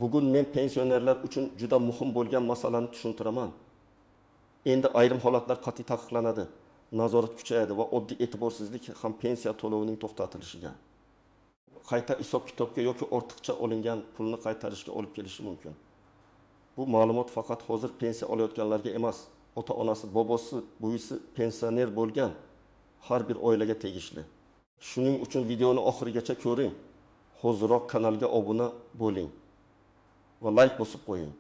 Bugun men pensionerlar uchun juda muhim bo'lgan masalani tushuntiraman. Endi ayrim holatlar qat'iy taqiqlanadi. Nazorat kuchayadi va oddiy e'tiborsizlik ham pensiya to'lovining to'xtatilishiga, qayta hisob-kitobga yoki ortiqcha olingan pulni qaytarishga olib kelishi mumkin. Bu ma'lumot faqat hozir pensiya olayotganlarga emas, ota-onasi, bobosi, buvisi pensioner bo'lgan har bir oilaga tegishli. Shuning uchun videoni oxirigacha ko'ring. Hoziroq kanalga obuna bo'ling va like bosib qo'ying.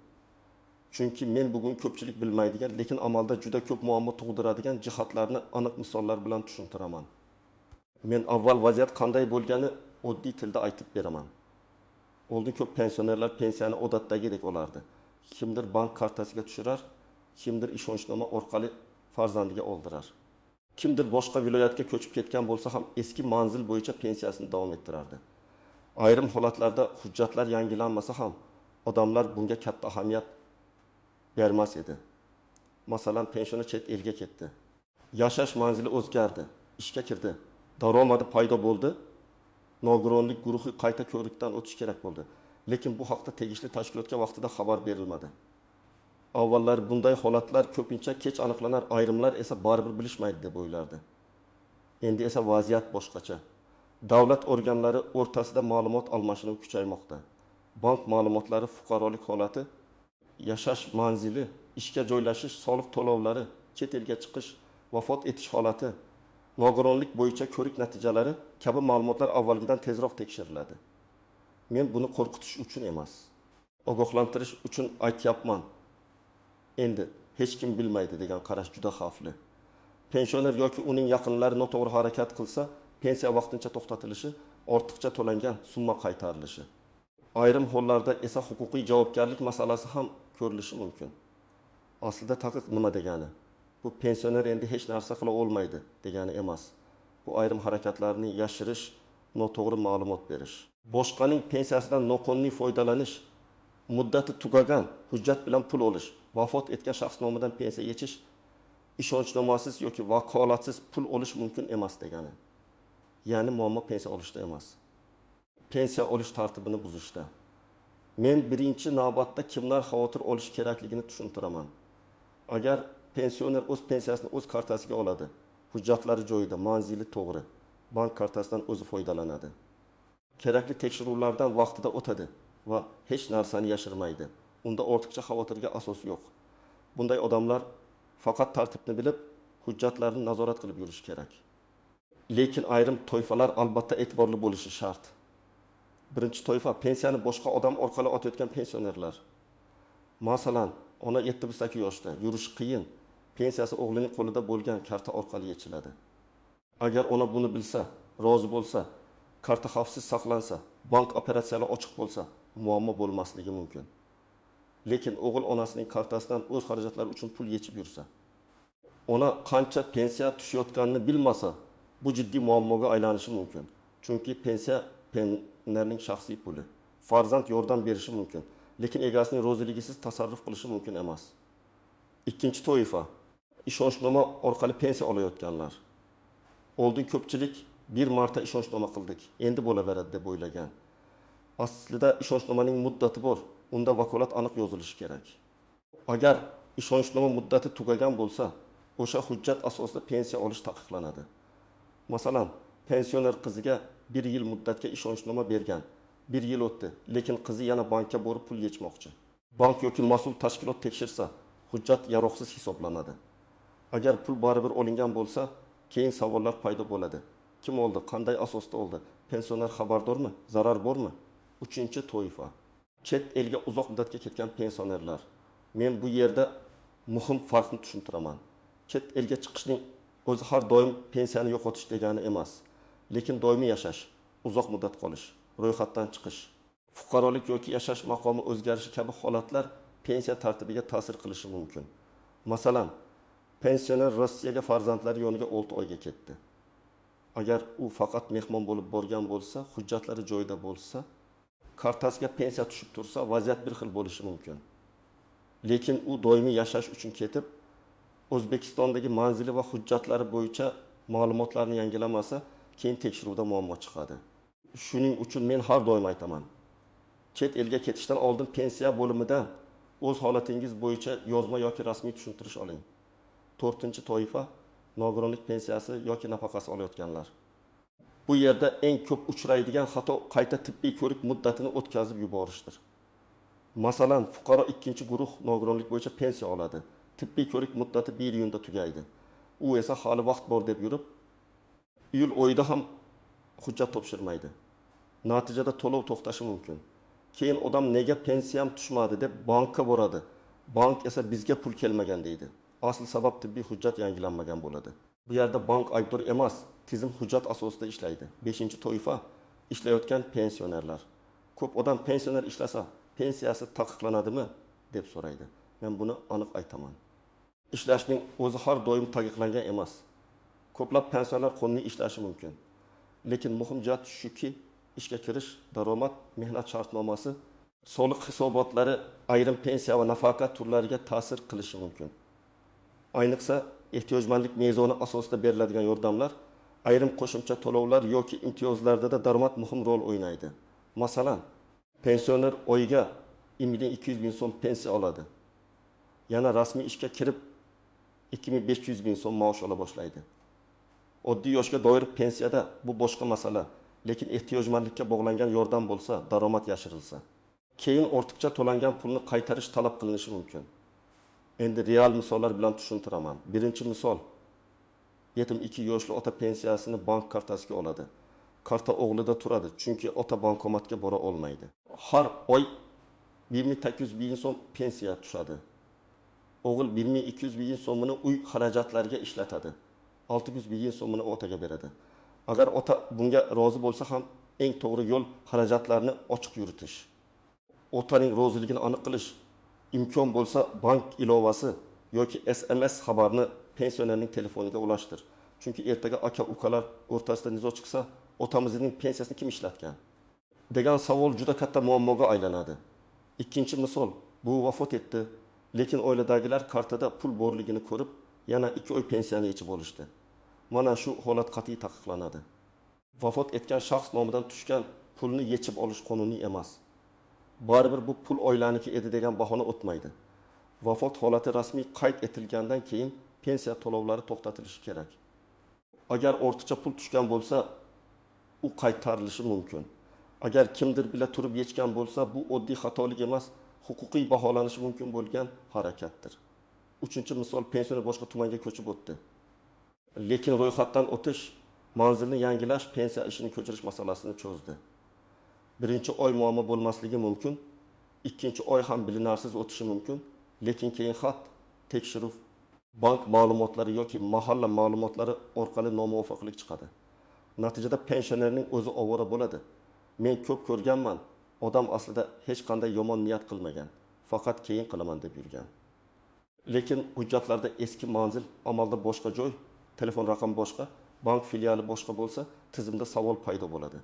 Chunki men bugun ko'pchilik bilmaydigan, lekin amalda juda ko'p muammo tug'diradigan jihatlarni aniq misollar bilan tushuntiraman. Men avval vaziyat qanday bo'lgani oddiy tilda aytib beraman. Oldin ko'p pensionerlar pensiyani odatdagidek olardi. Kimdir bank kartasiga tushirar, kimdir ishonchnoma orqali farzandiga oldirar. Kimdir boshqa viloyatga ko'chib ketgan bo'lsa ham eski manzil bo'yicha pensiyasini davom ettirardi. Ayrim holatlarda hujjatlar yangilanmasa ham odamlar bunga katta ahamiyat bermas edi. Masalan, pensioni chet elga ketdi. Yashash manzili o'zgardi, ishga kirdi. Daromadi paydo bo'ldi. Nogironlik guruhi qayta ko'rikdan o'tish kerak bo'ldi. Lekin bu haqda tegishli tashkilotga vaqtida xabar berilmadi. Avvallar bunday holatlar ko'pincha kech aniqlanar, ayrimlar esa baribir bilishmaydi deb o'ylardi. Endi esa vaziyat boshqacha. Davlat organlari o'rtasida ma'lumot almashinuvi kuchaymoqda. Bank ma'lumotlari, fuqarolik holati, yashash manzili, ishga joylashish, soliq to'lovlari, chet elga chiqish, vafot etish holati, nogironlik bo'yicha ko'rik natijalari kabi ma'lumotlar avvalgidan tezroq tekshiriladi. Men buni qo'rqitish uchun emas, ogohlantirish uchun aytyapman. Endi hech kim bilmaydi degan qarash juda xavfli. Pensioner yoki uning yaqinlari noto'g'ri harakat qilsa, pensiya vaqtincha to'xtatilishi, ortiqcha to'langan summa qaytarilishi. Ayrim hollarda esa huquqiy javobgarlik masalasi ham ko'rilishi mumkin. Aslida taqiq nima degani? Bu pensioner endi hech narsa qila olmaydi degani emas. Bu ayrim harakatlarni yashirish, noto'g'ri ma'lumot berish. Boshqaning pensiyasidan noqonuniy foydalanish, muddati tugagan hujjat bilan pul olish, vafot etgan shaxs nomidan pensiya yechish, ishonchnomasiz yoki vakolatsiz pul olish mumkin emas degani. Ya'ni muammo pensiya olishda emas, pensiya olish tartibini buzishda. Men birinchi navbatda kimlar xavotir olish kerakligini tushuntiraman. Agar pensioner o'z pensiyasini o'z kartasiga oladi, hujjatlari joyida, manzili to'g'ri, bank kartasidan o'zi foydalanadi. Kerakli tekshiruvlardan vaqtida o'tadi va hech narsani yashirmaydi. Unda ortiqcha xavotirga asos yo'q. Bunday odamlar faqat tartibni bilib, hujjatlarni nazorat qilib yurish kerak. Lekin ayrim toifalar albatta e'tiborli bo'lishi shart. Birinchi toifa pensiyani boshqa odam orqali otayotgan pensionerlar. Masalan, ona 7-8 yoshda, yurish qiyin, pensiyasi o'g'lining qo'lida bo'lgan karta orqali yechiladi. Agar ona buni bilsa, rozi bo'lsa, karta xavfsiz saqlansa, bank operatsiyalari ochiq bo'lsa, muammo bo'lmasligi mumkin. Lekin o'g'il onasining kartasidan o'z xarajatlari uchun pul yechib yursa, ona qancha pensiya tushayotganini bilmasa, bu jiddiy muammoga aylanishi mumkin. Chunki pensiya pensionerning shaxsiy puli. Farzand yordam berishi mumkin, lekin egasining roziligisiz tasarruf qilishi mumkin emas. Ikkinchi toifa ishonchnoma orqali pensiya olayotganlar. Oldin ko'pchilik bir marta ishonchnoma qildik, endi bo'laveradi deb o'ylagan. Aslida ishonchnomaning muddati bor, unda vakolat aniq yozilishi kerak. Agar ishonchnoma muddati tugagan bo'lsa, o'sha hujjat asosida pensiya olish taqiqlanadi. Masalan, pensioner qiziga 1 yil muddatga ishonchnoma bergan. 1 yil o'tdi, lekin qizi yana bankka borib pul yechmoqchi. Bank yoki mas'ul tashkilot tekshirsa, hujjat yaroqsiz hisoblanadi. Agar pul baribir olingan bo'lsa, keyin savollar paydo bo'ladi. Kim oldi? Qanday asosda oldi? Pensioner xabardormi? Zarar bormi? Uchinchi toifa chet elga uzoq muddatga ketgan pensionerlar. Men bu yerda muhim farqni tushuntiraman. Chet elga chiqishning o'zi har doim pensiyani yo'qotish degani emas, lekin doimiy yashash, uzoq muddat qolish, ro'yxatdan chiqish, fuqarolik yoki yashash maqomi o'zgarishi kabi holatlar pensiya tartibiga ta'sir qilishi mumkin. Masalan, pensioner Rossiyaga farzandlari yoniga 6 oyga ketdi. Agar u faqat mehmon bo'lib borgan bo'lsa, hujjatlari joyida bo'lsa, kartasiga pensiya tushib tursa, vaziyat bir xil bo'lishi mumkin. Lekin u doimiy yashash uchun ketib, O'zbekistondagi manzili va hujjatlari bo'yicha ma'lumotlarni yangilamasa, keyin tekshiruvda muammo chiqadi. Shuning uchun men har doim aytaman. Chet elga ketishdan oldin pensiya bo'limidan o'z holatingiz bo'yicha yozma yoki rasmiy tushuntirish oling. 4-toifa nogironlik pensiyasi yoki nafaqasi olayotganlar. Bu yerda eng ko'p uchraydigan xato qayta tibbiy ko'rik muddatini o'tkazib yuborishdir. Masalan, fuqaro 2-guruh nogironlik bo'yicha pensiya oladi. Tibbiy ko'rik muddati 1 iyunda tugaydi. U esa hali vaqt bor deb yurib, iyul oyida ham hujjat topshirmaydi. Natijada to'lov to'xtashi mumkin. Keyin odam nega pensiyam tushmadi deb bankka boradi. Bank esa bizga pul kelmagan deydi. Asl sabab tibbiy hujjat yangilanmagan bo'ladi. Bu yerda bank aybdor emas, tizim hujjat asosida ishlaydi. 5-toifa ishlayotgan pensionerlar. Ko'p odam pensioner ishlasa, pensiyasi taqiqlanadimi deb so'raydi. Men buni aniq aytaman. Ishlashning o'zi har doim taqiqlangan emas. Ko'plab pensionerlar qonuniy ishlashi mumkin. Lekin muhim jihat shuki, ishga kirish, daromad, mehnat shartnomasi, soliq hisobotlari ayrim pensiya va nafaqa turlariga ta'sir qilishi mumkin. Ayniqsa, ehtiyojmandlik mezoni asosida beriladigan yordamlar, ayrim qo'shimcha to'lovlar yoki imtiyozlarda daromad muhim rol o'ynaydi. Masalan, pensioner oyiga 2200 ming so'm pensiya oladi. Yana rasmiy ishga kirib 2500 ming so'm maosh ola boshlaydi. Oddiy yoshga doir pensiyada bu boshqa masala, lekin ehtiyojmandlikka bog'langan yordam bo'lsa, daromad yashirilsa, keyin ortiqcha to'langan pulni qaytarish talab qilinishi mumkin. Endi real misollar bilan tushuntiraman. Birinchi misol, yetim 2 yoshli ota pensiyasini bank kartasiga oladi. Karta o'g'lida turadi, chunki ota bankomatga bora olmaydi. Har oy 1800 ming so'm pensiya tushadi. O'g'il 1200 ming so'mini uy xarajatlariga ishlatadi. 600 ming so'mini otaga beradi. Agar ota bunga rozi bo'lsa ham, eng to'g'ri yo'l xarajatlarni ochiq yuritish. Otaning roziligini aniq qilish, imkon bo'lsa bank ilovasi yoki SMS xabarni pensionerning telefoniga ulashtir. Chunki ertaga aka-ukalar o'rtasida nizo chiqsa, otamizning pensiyasini kim ishlatgan degan savol juda katta muammoga aylanadi. Ikkinchi misol, bu vafot etdi, lekin oiladagilar kartada pul borligini ko'rib, yana 2 oy pensiyani yechib olishdi. Mana shu holat qat'iy taqiqlanadi. Vafot etgan shaxs nomidan tushgan pulni yechib olish qonuniy emas. Baribir bu pul oilaniki edi degan bahona o'tmaydi. Vafot holati rasmiy qayd etilgandan keyin pensiya to'lovlari to'xtatilishi kerak. Agar ortiqcha pul tushgan bo'lsa, u qaytarilishi mumkin. Agar kimdir bila turib yechgan bo'lsa, bu oddiy xatolik emas, huquqiy baholanishi mumkin bo'lgan harakatdir. 3-misol, pensioner boshqa tumanga ko'chib o'tdi. Lekin ro'yxatdan o'tish, manzilni yangilash pensiya ishini ko'chirish masalasini cho'zdi. 1-oy muammo bo'lmasligi mumkin, 2-oy ham bilinarsiz o'tishi mumkin, lekin keyin xat, tekshiruv, bank ma'lumotlari yoki mahalla ma'lumotlari orqali nomuvofiqlik chiqadi. Natijada pensionerning o'zi ovora bo'ladi. Men ko'p ko'rganman, odam aslida hech qanday yomon niyat qilmagan, faqat keyin qilaman deb yurgan. Lekin hujjatlarda eski manzil, amalda boshqa joy, telefon raqami boshqa, bank filiali boshqa bo'lsa, tizimda savol paydo bo'ladi.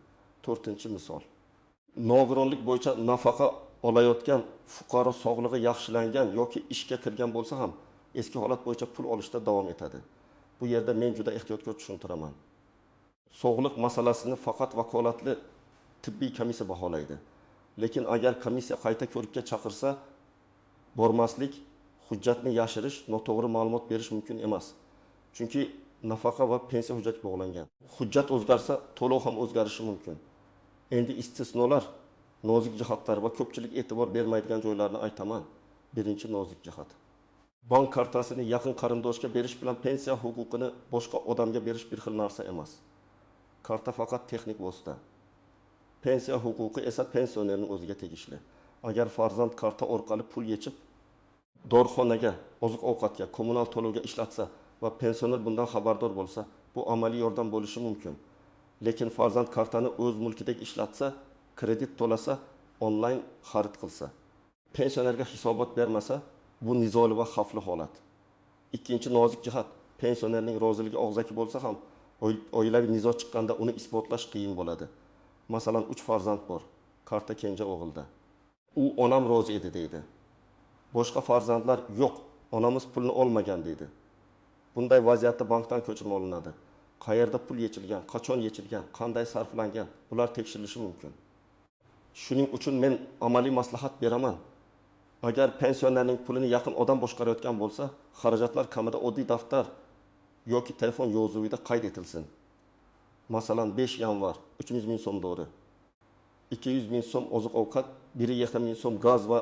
4-misol. Nogironlik bo'yicha nafaqa olayotgan fuqaro sog'lig'i yaxshilangan yoki ishga kirgan bo'lsa ham, eski holat bo'yicha pul olishda davom etadi. Bu yerda men juda ehtiyotkor tushuntiraman. Sog'liq masalasini faqat vakolatli tibbiy komissiya baholaydi. Lekin agar komissiya qayta ko'rikka chaqirsa, bormaslik, hujjatni yashirish, noto'g'ri ma'lumot berish mumkin emas. Chunki nafaqa va pensiya hujjati bog'langan. Hujjat o'zgarsa, to'lov ham o'zgarishi mumkin. Endi istisnolar, nozik jihatlar va ko'pchilik e'tibor bermaydigan joylarni aytaman. 1-nozik jihat. Bank kartasini yaqin qarindoshga berish bilan pensiya huquqini boshqa odamga berish bir xil narsa emas. Karta faqat texnik vosita. Pensiya huquqi esa pensionerning o'ziga tegishli. Agar farzand karta orqali pul yechib, dorixonaga, oziq-ovqatga, kommunal to'lovga ishlatsa va pensioner bundan xabardor bo'lsa, bu amaliy yordam bo'lishi mumkin. Lekin farzand kartani o'z mulkidagi ishlatsa, kredit to'lasa, onlayn xarid qilsa, pensionerga hisobot bermasa, bu nizoli va xavfli holat. 2-nozik jihat, pensionerning roziligi og'zaki bo'lsa ham, oilaviy nizo chiqqanda uni isbotlash qiyin bo'ladi. Masalan, 3 farzand bor, karta kenja o'g'ilda. U onam rozi edi deydi. Boshqa farzandlar yo'q, onamiz pulni olmagan deydi. Bunday vaziyatda bankdan ko'chirma olinadi. Qayerda pul yechilgan, qachon yechilgan, qanday sarflangan, bular tekshirilishi mumkin. Shuning uchun men amaliy maslahat beraman. Agar pensionerning pulini yaqin odam boshqarayotgan bo'lsa, xarajatlar kamida oddiy daftar yoki telefon yozuvida qayd etilsin. Masalan, 5 yanvar 300 ming so'm dori, 200 ming so'm oziq-ovqat, 1,2 ming so'm gaz va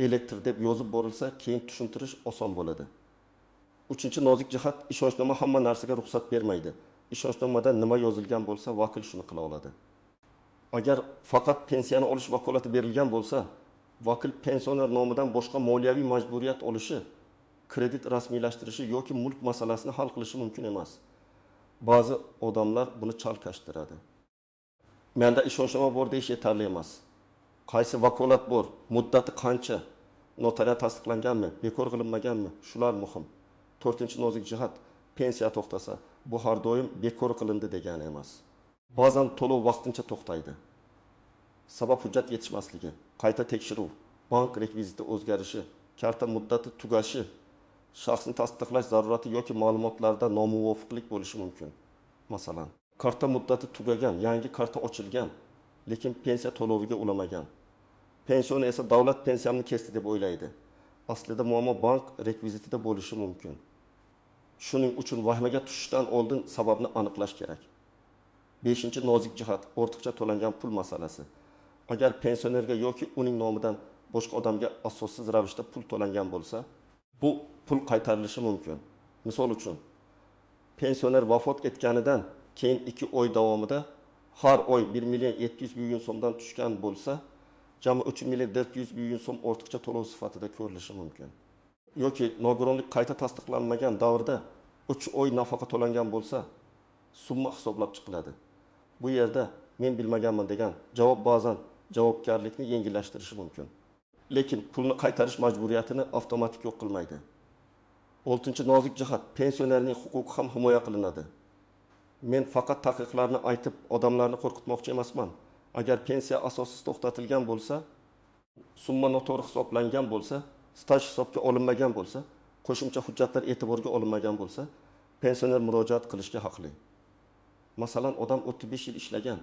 elektr deb yozib borilsa, keyin tushuntirish oson bo'ladi. Uchinchi nozik jihat, ishonchnoma hamma narsaga ruxsat bermaydi. Ishonchnomada nima yozilgan bo'lsa, vakil shuni qila oladi. Agar faqat pensiyani olish vakolati berilgan bo'lsa, vakil pensioner nomidan boshqa moliyaviy majburiyat olishi, kredit rasmiylashtirishi yoki mulk masalasini hal qilishi mumkin emas. Ba'zi odamlar buni chalkashtiradi. Menda ishonchnoma bor deyish yetarli emas. Qaysi vakolat bor, muddati qancha, notarial tasdiqlanganmi, bekor qilinmaganmi, shular muhim. 4-nozik jihat, pensiya to'xtasa, bu har doim bekor qilindi degani emas. Ba'zan to'lov vaqtincha to'xtaydi. Sabab hujjat yetishmasligi, qayta tekshiruv, bank rekviziti o'zgarishi, karta muddati tugashi, shaxsni tasdiqlash zarurati yoki ma'lumotlarda nomuvofiqlik bo'lishi mumkin. Masalan, karta muddati tugagan, yangi karta ochilgan, lekin pensiya to'loviga ulamagan. Pensioni esa davlat pensiyamni kesdi deb o'ylaydi. Aslida muammo bank rekvizitida bo'lishi mumkin. Shuning uchun vahimaga tushishdan oldin sababni aniqlash kerak. 5-nozik jihat, ortiqcha to'langan pul masalasi. Agar pensionerga yoki uning nomidan boshqa odamga asossiz ravishda pul to'langan bo'lsa, bu pul qaytarilishi mumkin. Misol uchun, pensioner vafot etganidan keyin 2 oy davomida har oy 1,7 million so'mdan tushgan bo'lsa, jami 3,4 million so'm ortiqcha to'lov sifatida ko'rilishi mumkin. Yoki nogironlik qayta tasdiqlanmagan davrda 3 oy nafaqa to'langan bo'lsa, summa hisoblab chiqiladi. Bu yerda men bilmaganman degan javob ba'zan javobgarlikni yengillashtirishi mumkin. Lekin pulni qaytarish majburiyatini avtomatik yo'q qilmaydi. 6-nozik jihat, pensionerning huquqi ham himoya qilinadi. Men faqat taqiqlarni aytib, odamlarni qo'rqitmoqchi emasman. Agar pensiya asossiz to'xtatilgan bo'lsa, summa noto'g'ri hisoblangan bo'lsa, staj hisobga olinmagan bo'lsa, qo'shimcha hujjatlar e'tiborga olinmagan bo'lsa, pensioner murojaat qilishga haqli. Masalan, odam 35 yil ishlagan,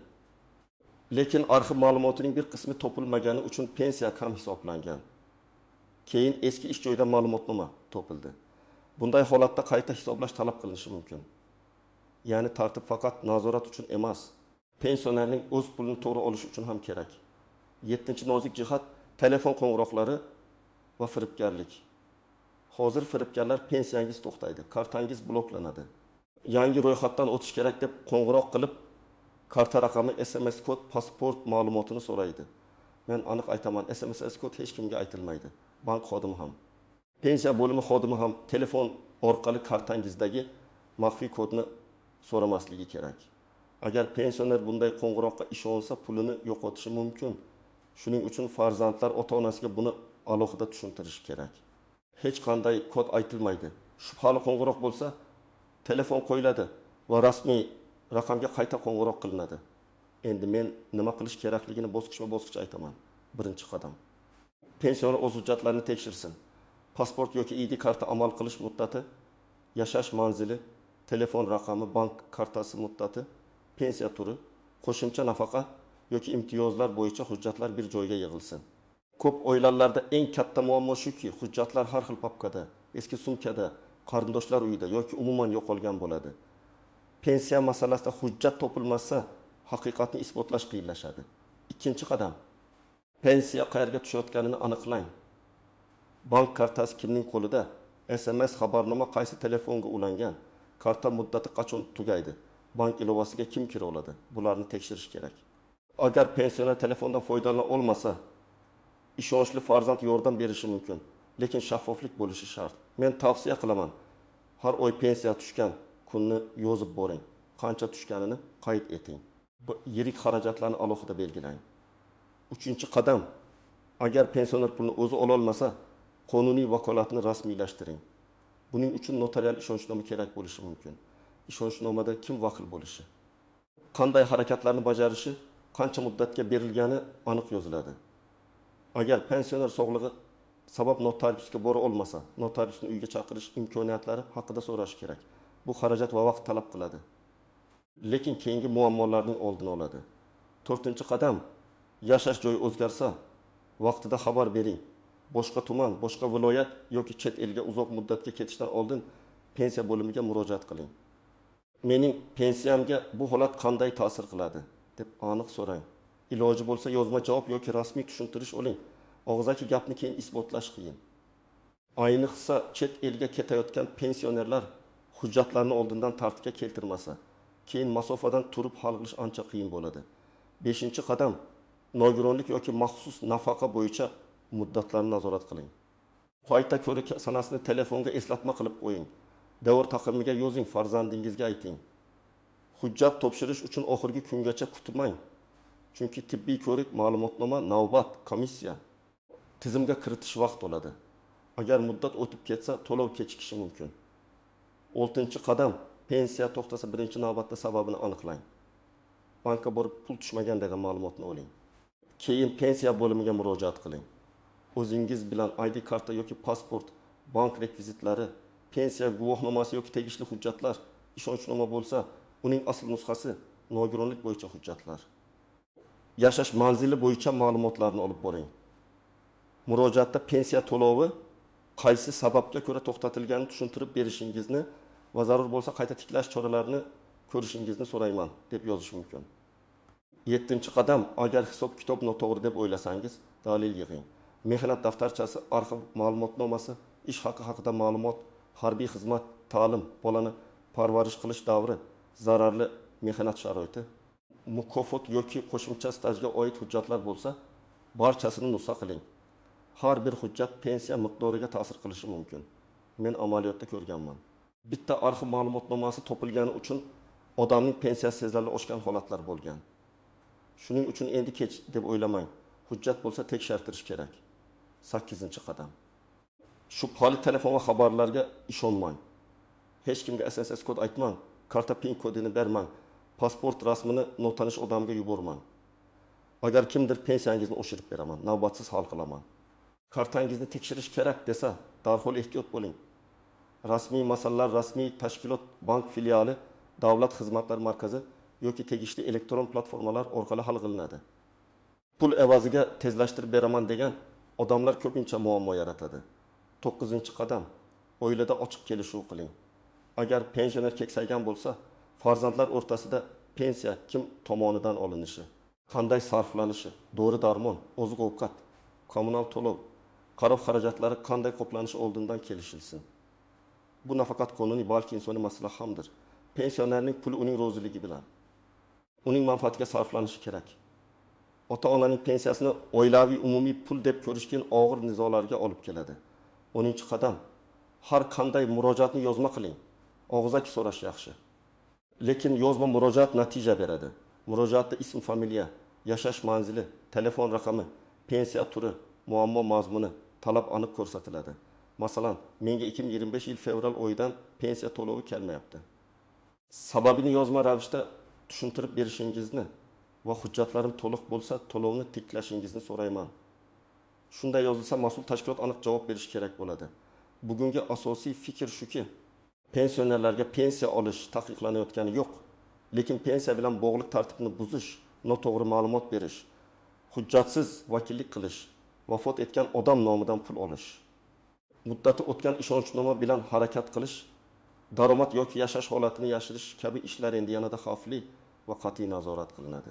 lekin arxiv ma'lumotining bir qismi topilmagani uchun pensiya kam hisoblangan. Keyin eski ish joyidan ma'lumotnoma topildi. Bunday holatda qayta hisoblash talab qilinishi mumkin. Ya'ni tartib faqat nazorat uchun emas, pensionerning o'z pulini to'g'ri olishi uchun ham kerak. 7-nozik jihat, telefon qo'ng'iroqlari va firibgarlik. Hozir firibgarlar pensiyangiz to'xtaydi, kartangiz bloklanadi. Yangi ro'yxatdan o'tish kerak deb qo'ng'iroq qilib, karta raqami, SMS kod, pasport ma'lumotini so'raydi. Men aniq aytaman, SMS kod hech kimga aytilmaydi. Bank xodimi ham, pensiya bo'limi xodimi ham telefon orqali kartangizdagi maxfiy kodni so'ramasligi kerak. Agar pensioner bunday qo'ng'iroqqa ishonsa, pulini yo'qotishi mumkin. Shuning uchun farzandlar ota-onasiga buni alohida tushuntirish kerak. Hech qanday kod aytilmaydi. Shubhali qo'ng'iroq bo'lsa, telefon qo'yiladi va rasmiy raqamga qayta qo'ng'iroq qilinadi. Endi men nima qilish kerakligini bosqichma-bosqich aytaman. Birinchi qadam, pensioner o'z hujjatlarini tekshirsin. Pasport yoki ID karta amal qilish muddati, yashash manzili, telefon raqami, bank kartasi muddati, pensiya turi, qo'shimcha nafaqa yoki imtiyozlar bo'yicha hujjatlar bir joyga yig'ilsin. Ko'p oilalarda eng katta muammo shuki, hujjatlar har xil papkada, eski sumkada, qarindoshlar uyida yoki umuman yo'qolgan bo'ladi. Pensiya masalasida hujjat topilmasa, haqiqatni isbotlash qiyinlashadi. Ikkinchi qadam, pensiya qayerga tushayotganini aniqlang. Bank kartasi kimning qo'lida? SMS xabarnoma qaysi telefonga ulangan? Karta muddati qachon tugaydi? Bank ilovasiga kim kira oladi? Bularni tekshirish kerak. Agar pensioner telefondan foydalana olmasa, ishonchli farzand yordam berishi mumkin, lekin shaffoflik bo'lishi shart. Men tavsiya qilaman, har oy pensiya tushgan kunni yozib boring. Qancha tushganini qayd eting. Bu yirik xarajatlarni alohida belgilang. 3-qadam, agar pensioner pulni o'zi ola olmasa, qonuniy vakolatni rasmiylashtiring. Buning uchun notarial ishonchnoma kerak bo'lishi mumkin. Ishonchnomada kim vakil bo'lishi, qanday harakatlarni bajarishi, qancha muddatga berilgani aniq yoziladi. Agar pensioner sog'lig'i sabab notariusga bora olmasa, notariusni uyga chaqirish imkoniyatlari haqida so'rash kerak. Bu xarajat va vaqt talab qiladi, lekin keyingi muammolarning oldini oladi. 4-qadam, Yashash joyi o'zgarsa, vaqtida xabar bering. Boshqa tuman, boshqa viloyat yoki chet elga uzoq muddatga ketishdan oldin pensiya bo'limiga murojaat qiling. Mening pensiyamga bu holat qanday ta'sir qiladi deb aniq so'rang. Iloji bo'lsa yozma javob yoki rasmiy tushuntirish oling. Og'zaki gapni keyin isbotlash qiyin. Ayniqsa chet elga ketayotgan pensionerlar hujjatlarni oldindan tartibga keltirmasa, keyin masofadan turib hal qilish ancha qiyin bo'ladi. 5-qadam nogironlik yoki maxsus nafaqa bo'yicha muddatlarni nazorat qiling. Qayta ko'rik sanasini telefonga eslatma qilib qo'ying. Davr taqvimiga yozing, farzandingizga ayting. Hujjat topshirish uchun oxirgi kungacha kutmang. Chunki tibbiy ko'rik, ma'lumotnoma, navbat, komissiya tizimga kiritish vaqt oladi. Agar muddat o'tib ketsa, to'lov kechikishi mumkin. 6-qadam pensiya to'xtasa birinchi navbatda sababini aniqlang. Bankka borib pul tushmagan degan ma'lumotni oling. Keyin pensiya bo'limiga murojaat qiling. O'zingiz bilan ID karta yoki pasport, bank rekvizitlari, pensiya guvohnomasi yoki tegishli hujjatlar, ishonchnoma bo'lsa, uning asl nusxasi, nogironlik bo'yicha hujjatlar. Yashash manzili bo'yicha ma'lumotlarni olib boring. Murojaatda pensiya to'lovi qaysi sababga ko'ra to'xtatilganini tushuntirib berishingizni va zarur bo'lsa qayta tiklash choralarini ko'rishingizni so'rayman deb yozish mumkin. 7-qadam, agar hisob-kitob noto'g'ri deb o'ylasangiz, dalil yig'ing. Mehnat daftarchasi, arxiv ma'lumotnomasi, ish haqi haqida ma'lumot, harbiy xizmat, ta'lim, bolani parvarish qilish davri, zararli mehnat sharoiti, mukofot yoki qo'shimcha stajga oid hujjatlar bo'lsa, barchasini nusxa qiling. Har bir hujjat pensiya miqdoriga ta'sir qilishi mumkin. Men amaliyotda ko'rganman. Bitta arxiv ma'lumotnomasi topilgani uchun odamning pensiyasi sezilarli oshgan holatlar bo'lgan. Shuning uchun endi kech deb o'ylamang. Hujjat bo'lsa tekshirtirish kerak. 8-qadam. Shubhali telefon va xabarlarga ishonmang. Hech kimga SSS kod aytmang, karta PIN kodini bermang, pasport rasmini notanish odamga yubormang. Agar kimdir pensiyangizni oshirib beraman, navbatsiz hal qilaman. Kartangizni tekshirish kerak desa, darhol ehtiyot bo'ling. Rasmiy masalalar rasmiy tashkilot, bank filiali, davlat xizmatlari markazi yoki tegishli elektron platformalar orqali hal qilinadi. Pul evaziga tezlashtirib beraman degan odamlar ko'pincha muammo yaratadi. 9-qadam, oilada ochiq kelishuv qiling. Agar pensioner keksaygan bo'lsa, farzandlar o'rtasida pensiya kim tomonidan olinishi, qanday sarflanishi, dori-darmon, oziq-ovqat, kommunal to'lov, qaroq xarajatlari qanday qoplanishi oldindan kelishilsin. Bu nafaqat qonuniy, balki insoniy masala hamdir. Pensionerning puli uning roziligi bilan, uning manfaatiga sarflanishi kerak. Ota-onaning pensiyasini oilaviy umumiy pul deb ko'rishgan og'ir nizolarga olib keladi. 10-qadam, har qanday murojaatni yozma qiling. Og'zaki so'rash yaxshi. Lekin yozma murojaat natija beradi. Murojaatda ism, familiya, yashash manzili, telefon raqami, pensiya turi, muammo mazmuni, talab aniq ko'rsatiladi. Masalan, menga 2025 yil fevral oyidan pensiya to'lovi kelmayapti. Sababini yozma ravishda tushuntirib berishingizni va hujjatlarim to'liq bo'lsa, to'lovni tiklashingizni so'rayman. Shunday yozilsa, mas'ul tashkilot aniq javob berish kerak bo'ladi. Bugungi asosiy fikr shuki, pensionerlarga pensiya olish taqiqlanayotgani yo'q. Lekin pensiya bilan bog'liq tartibni buzish, noto'g'ri ma'lumot berish, hujjatsiz vakillik qilish, vafot etgan odam nomidan pul olish, muddati o'tgan ishonchnoma bilan harakat qilish, daromad yoki yashash holatini yashirish kabi ishlar endi yanada xavfli va qat'iy nazorat qilinadi.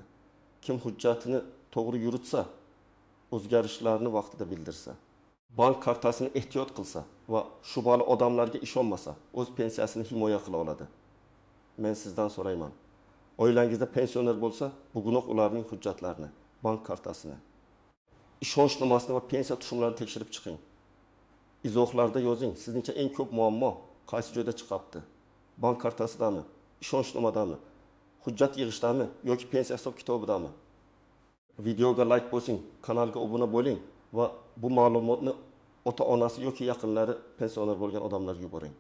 Kim hujjatini to'g'ri yuritsa, o'zgarishlarni vaqtida bildirsa, bank kartasini ehtiyot qilsa va shubhali odamlarga ishonmasa, o'z pensiyasini himoya qila oladi. Men sizdan so'rayman. Oilangizda pensioner bo'lsa, bugunoq ularning hujjatlarini, bank kartasini, ishonchnomasini va pensiya tushumlarini tekshirib chiqing. Izohlarda yozing, sizningcha eng ko'p muammo qaysi joyda chiqapti? Bank kartasidami, ishonchnomadami, hujjat yig'ishdami yoki pensiya hisob-kitobidami? Videoga like bosing, kanalga obuna bo'ling va bu ma'lumotni ota-onasi yoki yaqinlari pensioner bo'lgan odamlarga yuboring.